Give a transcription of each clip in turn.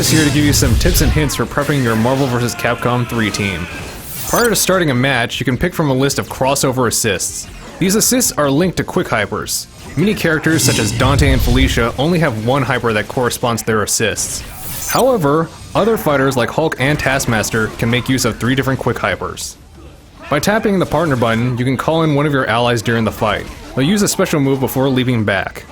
is here to give you some tips and hints for prepping your Marvel vs. Capcom 3 team. Prior to starting a match, you can pick from a list of crossover assists. These assists are linked to quick hypers. Many characters such as Dante and Felicia only have one hyper that corresponds to their assists. However, other fighters like Hulk and Taskmaster can make use of 3 different quick hypers. By tapping the partner button, you can call in one of your allies during the fight. They'll use a special move before leaping back.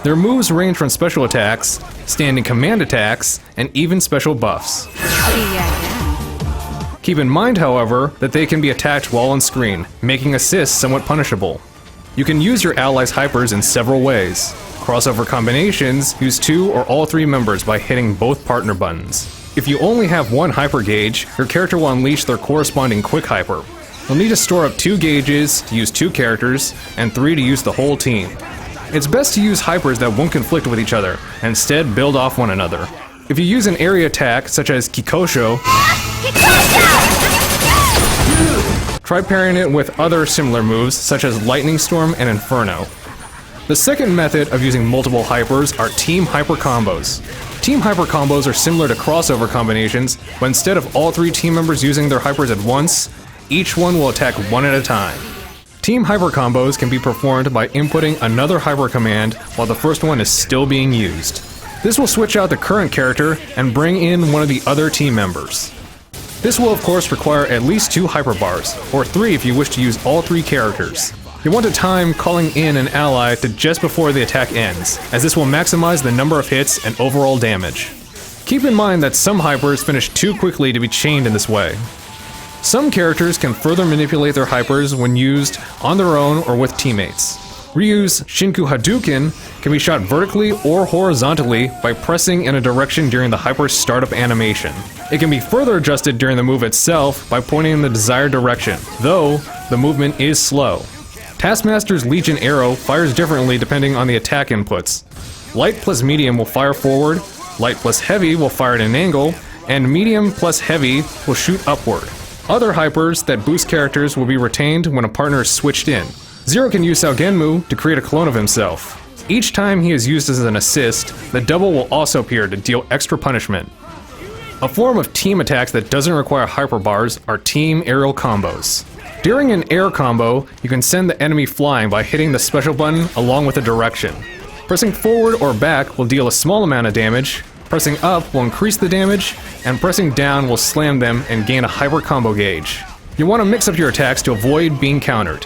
Their moves range from special attacks, standing command attacks, and even special buffs. Keep in mind, however, that they can be attacked while on screen, making assists somewhat punishable. You can use your allies' hypers in several ways. Crossover combinations use 2 or all 3 members by hitting both partner buttons. If you only have one hyper gauge, your character will unleash their corresponding quick hyper. You'll need to store up 2 gauges to use 2 characters, and 3 to use the whole team. It's best to use hypers that won't conflict with each other, and instead build off one another. If you use an area attack, such as Kikosho, try pairing it with other similar moves, such as Lightning Storm and Inferno. The second method of using multiple hypers are Team Hyper Combos. Team Hyper Combos are similar to crossover combinations, but instead of all 3 team members using their hypers at once, each one will attack one at a time. Team Hyper Combos can be performed by inputting another hyper command while the first one is still being used. This will switch out the current character and bring in one of the other team members. This will of course require at least 2 hyper bars, or 3 if you wish to use all 3 characters. You want to time calling in an ally to just before the attack ends, as this will maximize the number of hits and overall damage. Keep in mind that some hypers finish too quickly to be chained in this way. Some characters can further manipulate their hypers when used on their own or with teammates. Ryu's Shinku Hadouken can be shot vertically or horizontally by pressing in a direction during the hyper's startup animation. It can be further adjusted during the move itself by pointing in the desired direction, though the movement is slow. Taskmaster's Legion Arrow fires differently depending on the attack inputs. Light plus medium will fire forward, light plus heavy will fire at an angle, and medium plus heavy will shoot upward. Other hypers that boost characters will be retained when a partner is switched in. Zero can use Saogenmu to create a clone of himself. Each time he is used as an assist, the double will also appear to deal extra punishment. A form of team attacks that doesn't require hyper bars are team aerial combos. During an air combo, you can send the enemy flying by hitting the special button along with the direction. Pressing forward or back will deal a small amount of damage, pressing up will increase the damage, and pressing down will slam them and gain a hyper combo gauge. You want to mix up your attacks to avoid being countered.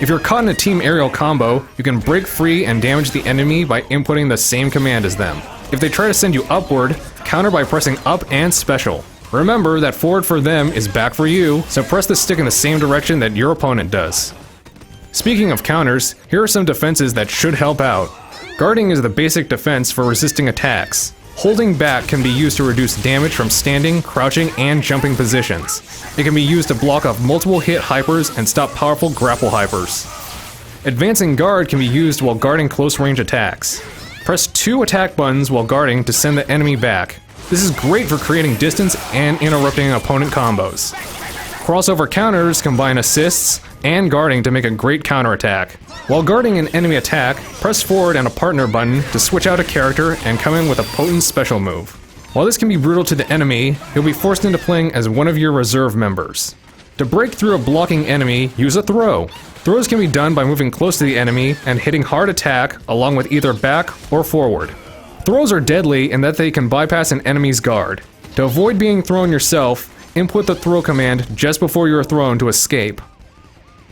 If you're caught in a team aerial combo, you can break free and damage the enemy by inputting the same command as them. If they try to send you upward, counter by pressing up and special. Remember that forward for them is back for you, so press the stick in the same direction that your opponent does. Speaking of counters, here are some defenses that should help out. Guarding is the basic defense for resisting attacks. Holding back can be used to reduce damage from standing, crouching, and jumping positions. It can be used to block off multiple hit hypers and stop powerful grapple hypers. Advancing guard can be used while guarding close range attacks. Press 2 attack buttons while guarding to send the enemy back. This is great for creating distance and interrupting opponent combos. Crossover counters combine assists and guarding to make a great counterattack. While guarding an enemy attack, press forward and a partner button to switch out a character and come in with a potent special move. While this can be brutal to the enemy, you'll be forced into playing as one of your reserve members. To break through a blocking enemy, use a throw. Throws can be done by moving close to the enemy and hitting hard attack along with either back or forward. Throws are deadly in that they can bypass an enemy's guard. To avoid being thrown yourself, input the throw command just before you are thrown to escape.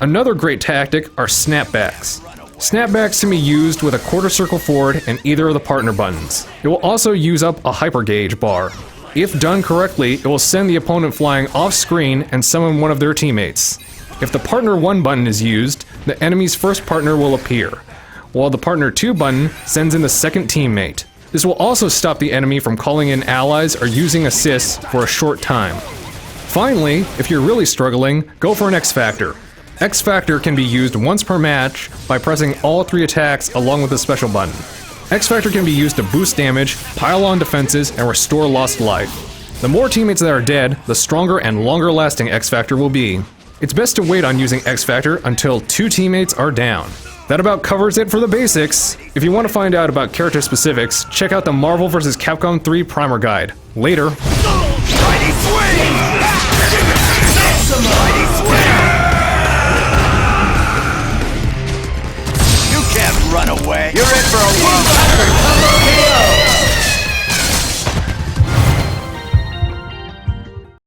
Another great tactic are snapbacks. Snapbacks can be used with a quarter circle forward and either of the partner buttons. It will also use up a hyper gauge bar. If done correctly, it will send the opponent flying off screen and summon one of their teammates. If the partner 1 button is used, the enemy's first partner will appear, while the partner 2 button sends in the second teammate. This will also stop the enemy from calling in allies or using assists for a short time. Finally, if you're really struggling, go for an X Factor. X Factor can be used once per match by pressing all 3 attacks along with the special button. X Factor can be used to boost damage, pile on defenses, and restore lost life. The more teammates that are dead, the stronger and longer lasting X Factor will be. It's best to wait on using X Factor until 2 teammates are down. That about covers it for the basics. If you want to find out about character specifics, check out the Marvel vs. Capcom 3 Primer Guide. Later. Mighty swing! Mighty swing! You can't run away. You're in for a world record combo